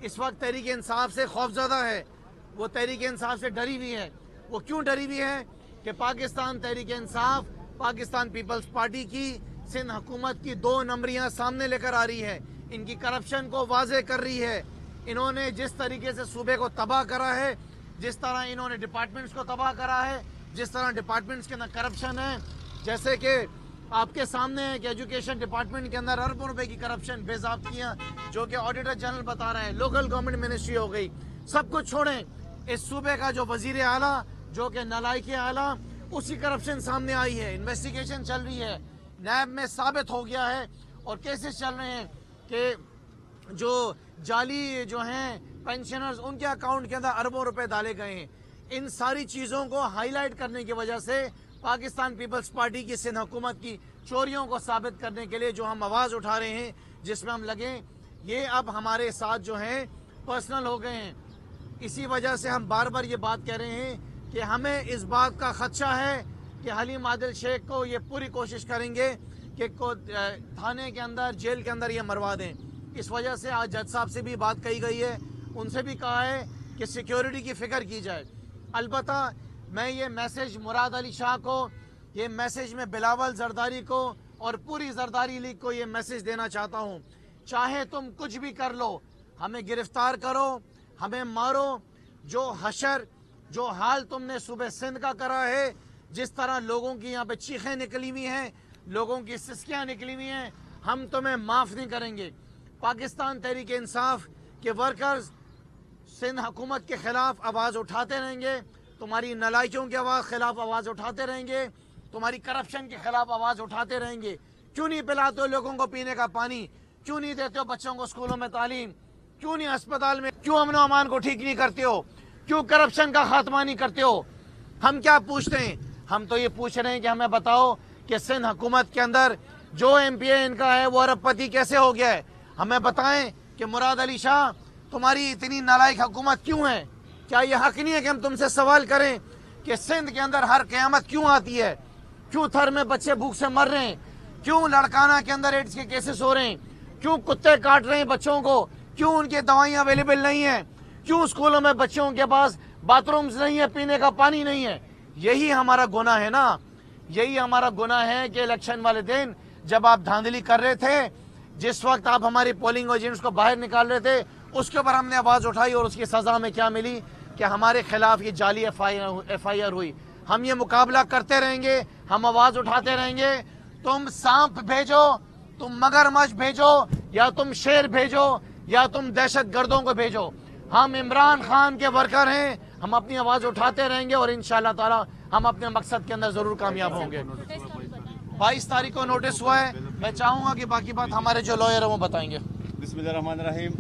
इस वक्त तहरीक इंसाफ से खौफजदा है, वो तहरीक इंसाफ से डरी हुई है। वो क्यों डरी हुई है कि पाकिस्तान तहरीक इंसाफ पाकिस्तान पीपल्स पार्टी की सिंध हुकूमत की 2 नंबरियां सामने लेकर आ रही है, इनकी करप्शन को वाजे कर रही है। इन्होंने जिस तरीके से सूबे को तबाह करा है, जिस तरह इन्होंने डिपार्टमेंट्स को तबाह करा है, जिस तरह डिपार्टमेंट्स के अंदर करप्शन है, जैसे कि आपके सामने है कि एजुकेशन डिपार्टमेंट के अंदर अरबों रुपए की करप्शन, बेज़ाब्तियाँ, जो कि ऑडिटर जनरल बता रहे हैं, लोकल गवर्नमेंट मिनिस्ट्री हो गई। सब कुछ छोड़ें, इस सूबे का जो वजीर आला, जो कि नालायक आला, उसी करप्शन सामने आई है। इन्वेस्टिगेशन चल रही है, नैब में साबित हो गया है और केसेस चल रहे हैं कि जो जाली जो हैं पेंशनर्स, उनके अकाउंट के अंदर अरबों रुपए डाले गए हैं। इन सारी चीज़ों को हाईलाइट करने की वजह से पाकिस्तान पीपल्स पार्टी की सिंध हुकूमत की चोरियों को साबित करने के लिए जो हम आवाज़ उठा रहे हैं, जिसमें हम लगे, ये अब हमारे साथ जो हैं पर्सनल हो गए हैं। इसी वजह से हम बार बार ये बात कह रहे हैं कि हमें इस बात का खदशा है कि हलीम आदिल शेख को ये पूरी कोशिश करेंगे कि थाने के अंदर, जेल के अंदर ये मरवा दें। इस वजह से आज जज साहब से भी बात कही गई है, उनसे भी कहा है कि सिक्योरिटी की फ़िक्र की जाए। अलबत्ता मैं ये मैसेज मुराद अली शाह को, ये मैसेज में बिलावल जरदारी को और पूरी जरदारी लीग को ये मैसेज देना चाहता हूँ, चाहे तुम कुछ भी कर लो, हमें गिरफ्तार करो, हमें मारो, जो हशर, जो हाल तुमने सुबह सिंध का करा है, जिस तरह लोगों की यहाँ पे चीखें निकली हुई हैं, लोगों की सिसकियाँ निकली हुई हैं, हम तुम्हें माफ़ नहीं करेंगे। पाकिस्तान तहरीक इंसाफ के वर्कर्स सिंध हुकूमत के ख़िलाफ़ आवाज़ उठाते रहेंगे, तुम्हारी नालायकियों के खिलाफ आवाज़ उठाते रहेंगे, तुम्हारी करप्शन के खिलाफ आवाज़ उठाते रहेंगे। क्यों नहीं पिलाते हो लोगों को पीने का पानी, क्यों नहीं देते हो बच्चों को स्कूलों में तालीम, क्यों नहीं अस्पताल में, क्यों अमन अमान को ठीक नहीं करते हो, क्यों करप्शन का खात्मा नहीं करते हो। हम क्या पूछते हैं, हम तो ये पूछ रहे हैं कि हमें बताओ कि सिंध हुकूमत के अंदर जो MPA इनका है वो अरबपति कैसे हो गया है। हमें बताएं कि मुराद अली शाह, तुम्हारी इतनी नालायक हुकूमत क्यों है। क्या ये हक नहीं है कि हम तुमसे सवाल करें कि सिंध के अंदर हर क़यामत क्यों आती है, क्यों थर में बच्चे भूख से मर रहे हैं, क्यों लड़काना के अंदर एड्स के केसेस हो रहे हैं, क्यों कुत्ते काट रहे हैं बच्चों को, क्यों उनकी दवाइयाँ अवेलेबल नहीं है, क्यों स्कूलों में बच्चों के पास बाथरूम्स नहीं है, पीने का पानी नहीं है। यही हमारा गुनाह है ना, यही हमारा गुनाह है कि इलेक्शन वाले दिन जब आप धांधली कर रहे थे, जिस वक्त आप हमारी पोलिंग एजेंट्स को बाहर निकाल रहे थे, उसके ऊपर हमने आवाज़ उठाई और उसकी सज़ा में क्या मिली कि हमारे खिलाफ ये जाली FIR हुई। हम ये मुकाबला करते रहेंगे, हम आवाज़ उठाते रहेंगे। तुम सांप भेजो, तुम मगरमच्छ भेजो, या तुम शेर भेजो, या तुम दहशत गर्दों को भेजो, हम इमरान खान के वर्कर हैं, हम अपनी आवाज़ उठाते रहेंगे और इंशाअल्लाह ताला हम अपने मकसद के अंदर ज़रूर कामयाब होंगे। 22 तारीख को नोटिस हुआ है, मैं चाहूँगा कि बाकी बात हमारे जो लॉयर हैं वो बताएंगे। बिस्मिल्लाहिर्रहमानिर्रहीम।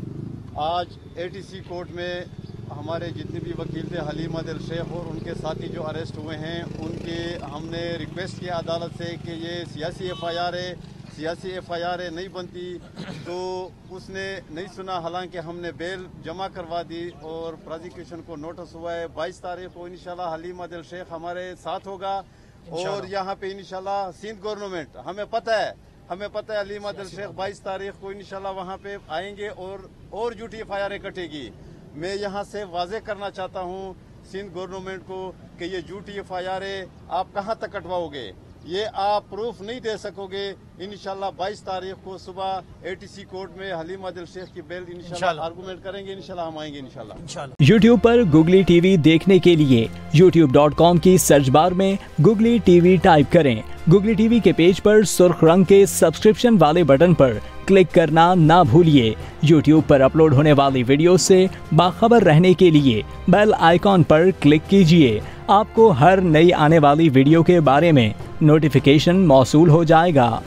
आज ATC कोर्ट में हमारे जितने भी वकील थे, हलीम आदिल शेख और उनके साथी जो अरेस्ट हुए हैं, उनके हमने रिक्वेस्ट किया अदालत से कि ये सियासी FIR है, सियासी FIR नहीं बनती, तो उसने नहीं सुना। हालांकि हमने बेल जमा करवा दी और प्रोसिक्यूशन को नोटिस हुआ है 22 तारीख को इंशाल्लाह हलीम आदिल शेख हमारे साथ होगा और यहाँ पे इंशाल्लाह सिंध गवर्नमेंट, हमें पता है हलीम आदिल शेख 22 तारीख को इंशाल्लाह वहाँ पे आएंगे और झूठी FIR कटेगी। मैं यहाँ से वाजे करना चाहता हूँ सिंध गवर्नमेंट को कि ये झूठी FIR आप कहाँ तक कटवाओगे, ये आप प्रूफ नहीं दे सकोगे। इंशाल्लाह 22 तारीख को सुबह ATC कोर्ट में हलीम आदिल शेख की बेल इंशाल्लाह आर्गुमेंट करेंगे, इंशाल्लाह हम आएंगे इंशाल्लाह। YouTube पर गुगली TV देखने के लिए youtube.com की सर्च बार में गुगली TV टाइप करें। गुगली TV के पेज पर सुर्ख रंग के सब्सक्रिप्शन वाले बटन पर क्लिक करना ना भूलिए। YouTube पर अपलोड होने वाली वीडियो से बाखबर रहने के लिए बेल आइकॉन पर क्लिक कीजिए। आपको हर नई आने वाली वीडियो के बारे में नोटिफिकेशन मौसूल हो जाएगा।